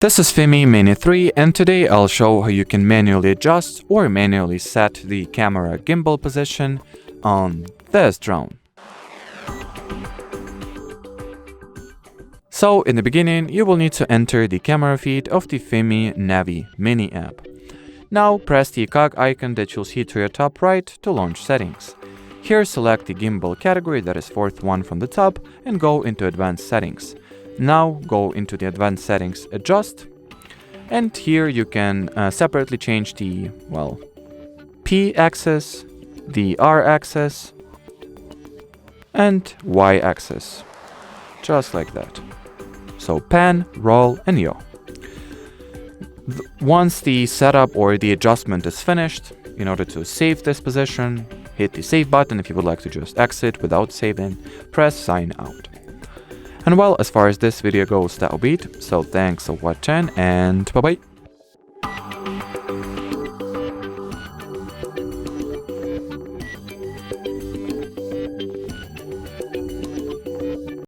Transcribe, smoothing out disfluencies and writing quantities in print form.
This is FIMI Mini 3, and today I'll show how you can manually adjust or manually set the camera gimbal position on this drone. So in the beginning, you will need to enter the camera feed of the FIMI Navi Mini app. Now press the cog icon that you'll see to your top right to launch settings. Here select the gimbal category, that is fourth one from the top, and go into advanced settings. Now go into the advanced settings, adjust, and here you can separately change the, P axis, the R axis, and Y axis, just like that. So pan, roll, and yaw. Once the setup or the adjustment is finished, in order to save this position, hit the save button. If you would like to just exit without saving, press sign out. And well, as far as this video goes, that'll be it. So thanks for watching and bye bye.